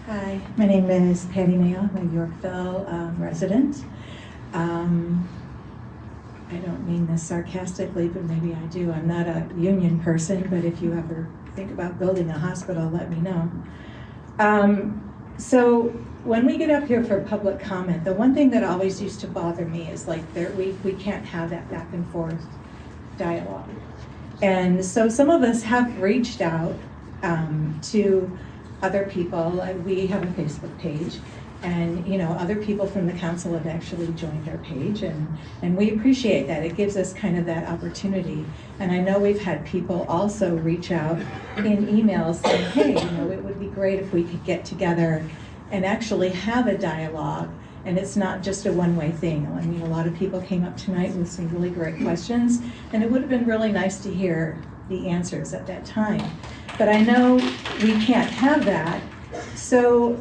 Hi, my name is Patty Mayo. I'm a Yorkville resident. I don't mean this sarcastically, but maybe I do. I'm not a union person, but if you ever think about building a hospital, let me know. So when we get up here for public comment, the one thing that always used to bother me is like we can't have that back and forth dialogue. And so some of us have reached out to other people. We have a Facebook page, and other people from the council have actually joined our page, and we appreciate that. It gives us kind of that opportunity. And I know we've had people also reach out in emails saying, hey, it would be great if we could get together and actually have a dialogue, and it's not just a one-way thing. I mean, a lot of people came up tonight with some really great questions, and it would have been really nice to hear the answers at that time. But I know we can't have that. So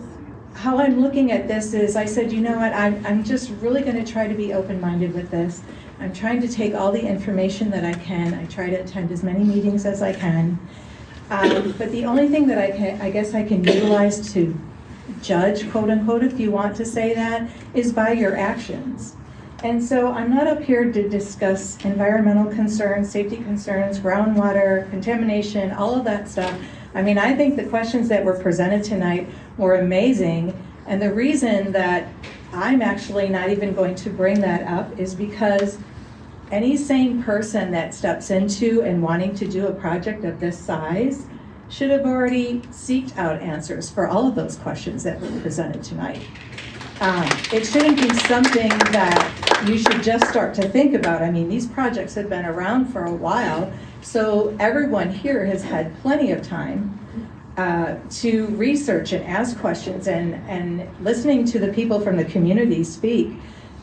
how I'm looking at this is, I said, you know what, I'm just really going to try to be open-minded with this. I'm trying to take all the information that I can. I try to attend as many meetings as I can. But the only thing that I guess I can utilize to judge, quote unquote, if you want to say that, is by your actions. And so I'm not up here to discuss environmental concerns, safety concerns, groundwater, contamination, all of that stuff. I mean, I think the questions that were presented tonight were amazing. And the reason that I'm actually not even going to bring that up is because any sane person that steps into and wanting to do a project of this size should have already seeked out answers for all of those questions that were presented tonight. It shouldn't be something that you should just start to think about. I mean, these projects have been around for a while, so everyone here has had plenty of time to research and ask questions, and listening to the people from the community speak.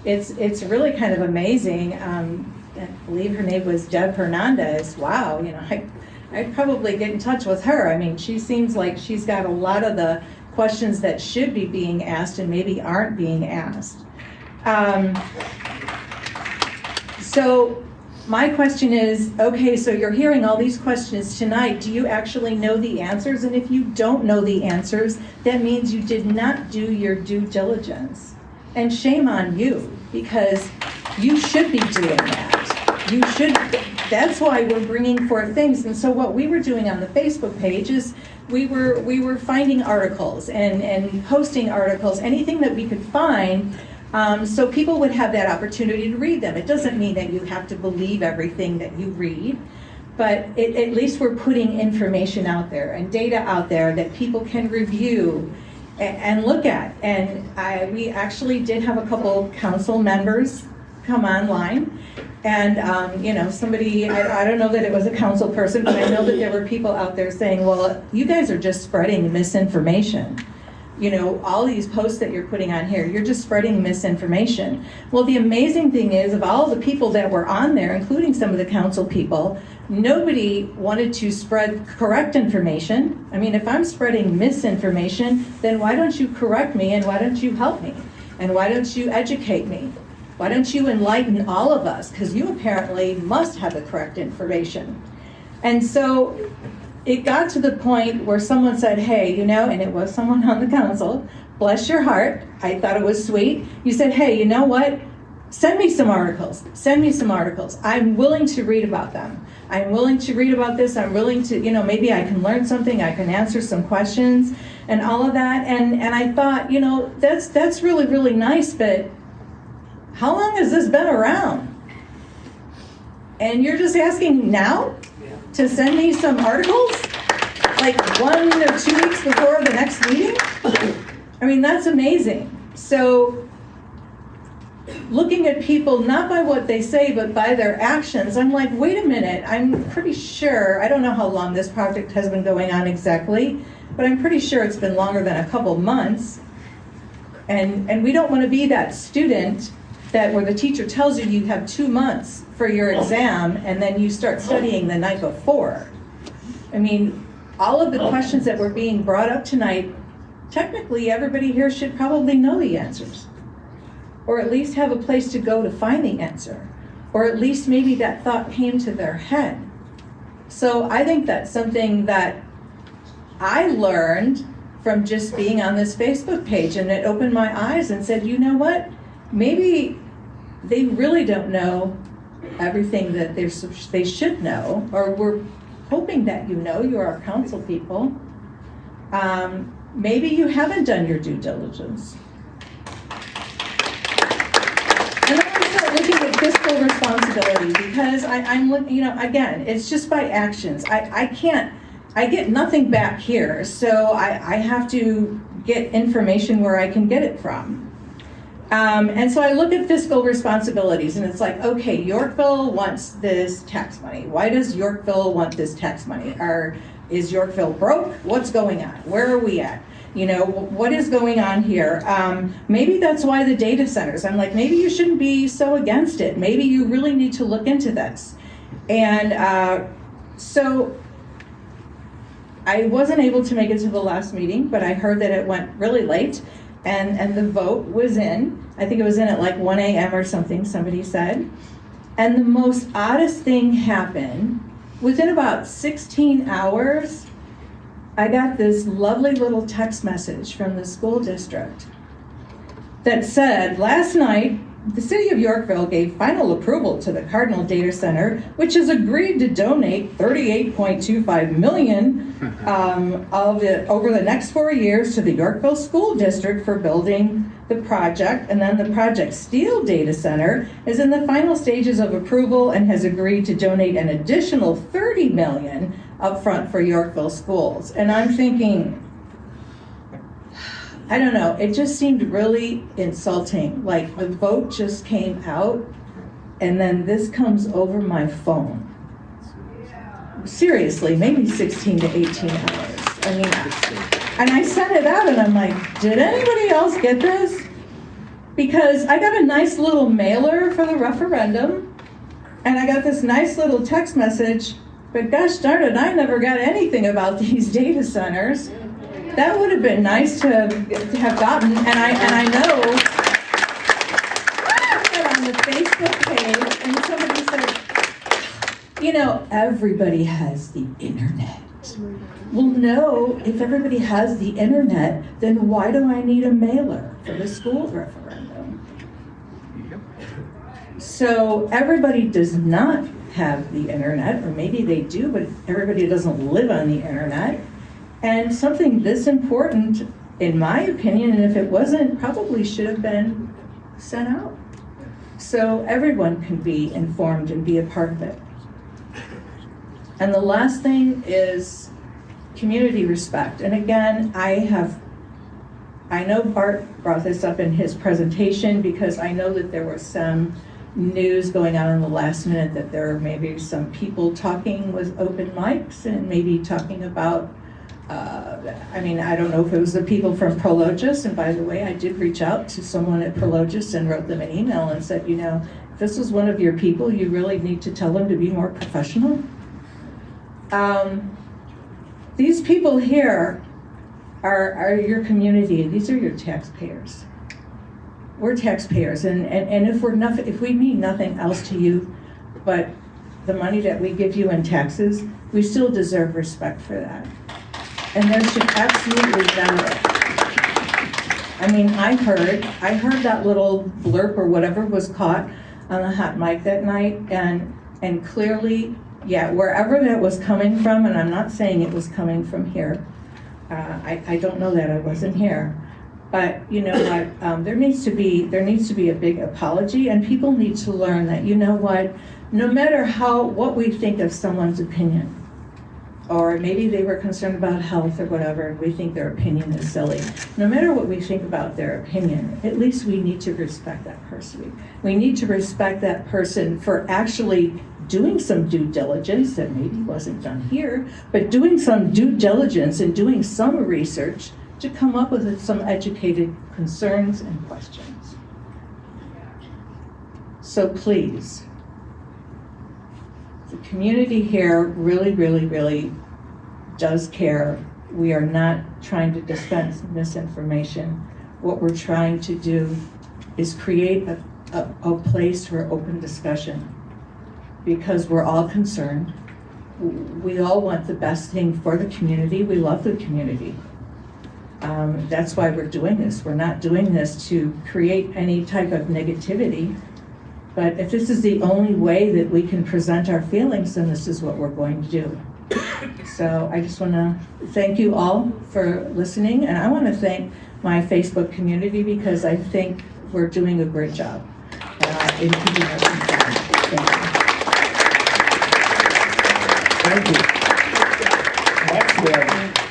It's really kind of amazing. I believe her name was Deb Hernandez. Wow, I'd probably get in touch with her. I mean, she seems like she's got a lot of the questions that should be being asked and maybe aren't being asked. So my question is, okay, so you're hearing all these questions tonight. Do you actually know the answers? And if you don't know the answers, that means you did not do your due diligence. And shame on you, because you should be doing that. You should. That's why we're bringing forth things. And so what we were doing on the Facebook page is we were finding articles and posting articles, anything that we could find, so people would have that opportunity to read them. It doesn't mean that you have to believe everything that you read, but at least we're putting information out there and data out there that people can review and look at. And we actually did have a couple council members come online. And, somebody, I don't know that it was a council person, but I know that there were people out there saying, well, you guys are just spreading misinformation. All these posts that you're putting on here, you're just spreading misinformation. Well, the amazing thing is, of all the people that were on there, including some of the council people, nobody wanted to spread correct information. I mean, if I'm spreading misinformation, then why don't you correct me, and why don't you help me? And why don't you educate me? Why don't you enlighten all of us? Because you apparently must have the correct information. And so it got to the point where someone said, hey, and it was someone on the council, bless your heart, I thought it was sweet. You said, hey, you know what? Send me some articles. Send me some articles. I'm willing to read about them. I'm willing to read about this. I'm willing to, maybe I can learn something. I can answer some questions and all of that. And I thought, that's really, really nice, but how long has this been around? And you're just asking now to send me some articles? Like 1 or 2 weeks before the next meeting? I mean, that's amazing. So looking at people not by what they say, but by their actions, I'm like, wait a minute, I'm pretty sure, I don't know how long this project has been going on exactly, but I'm pretty sure it's been longer than a couple months. And we don't want to be that student where the teacher tells you you have 2 months for your exam, and then you start studying the night before. I mean, all of the questions that were being brought up tonight, technically everybody here should probably know the answers, or at least have a place to go to find the answer, or at least maybe that thought came to their head. So I think that's something that I learned from just being on this Facebook page, and it opened my eyes and said, you know what? Maybe they really don't know everything that they should know, or we're hoping that you know. You're our council people. Maybe you haven't done your due diligence. And then I start looking at fiscal responsibility, because I'm looking, again, it's just by actions. I get nothing back here, so I have to get information where I can get it from. And so I look at fiscal responsibilities, and it's like, okay, Yorkville wants this tax money. Why does Yorkville want this tax money? Is Yorkville broke? What's going on? Where are we at? What is going on here? Maybe that's why the data centers, I'm like, maybe you shouldn't be so against it. Maybe you really need to look into this. And so I wasn't able to make it to the last meeting, but I heard that it went really late, and the vote was in. I think it was in at like 1 a.m. or something, somebody said. And the most oddest thing happened. Within about 16 hours, I got this lovely little text message from the school district that said, last night, the city of Yorkville gave final approval to the Cardinal Data Center, which has agreed to donate $38.25 million over the next 4 years to the Yorkville School District for building the project. And then the Project Steel Data Center is in the final stages of approval and has agreed to donate an additional $30 million upfront for Yorkville schools. And I'm thinking, I don't know, it just seemed really insulting. Like the vote just came out and then this comes over my phone. Seriously, maybe 16 to 18 hours. I mean, and I sent it out and I'm like, did anybody else get this? Because I got a nice little mailer for the referendum and I got this nice little text message, but gosh darn it, I never got anything about these data centers. That would have been nice to have gotten, and I know I put it on the Facebook page, and somebody said, everybody has the internet. Well, no, if everybody has the internet, then why do I need a mailer for the school referendum? So everybody does not have the internet, or maybe they do, but everybody doesn't live on the internet. And something this important, in my opinion, and if it wasn't, probably should have been sent out. So everyone can be informed and be a part of it. And the last thing is community respect. And again, I know Bart brought this up in his presentation, because I know that there was some news going on in the last minute that there were maybe some people talking with open mics and maybe talking about I don't know if it was the people from Prologis, and by the way, I did reach out to someone at Prologis and wrote them an email and said, if this is one of your people, you really need to tell them to be more professional. These people here are your community. These are your taxpayers. We're taxpayers, and if we mean nothing else to you but the money that we give you in taxes, we still deserve respect for that. And there should absolutely be it. I mean, I heard that little blurb or whatever was caught on the hot mic that night, and clearly, yeah, wherever that was coming from, and I'm not saying it was coming from here. I don't know that, I wasn't here. But you know what? There needs to be a big apology, and people need to learn that, no matter what we think of someone's opinion, or maybe they were concerned about health or whatever, and we think their opinion is silly. No matter what we think about their opinion, at least we need to respect that person. We need to respect that person for actually doing some due diligence that maybe wasn't done here, but doing some due diligence and doing some research to come up with some educated concerns and questions. So please, the community here really, really, really does care. We are not trying to dispense misinformation. What we're trying to do is create a place for open discussion, because we're all concerned. We all want the best thing for the community. We love the community. That's why we're doing this. We're not doing this to create any type of negativity. But if this is the only way that we can present our feelings, then this is what we're going to do. So I just want to thank you all for listening, and I want to thank my Facebook community because I think we're doing a great job in keeping us informed. Thank you. Thank you. Next, we have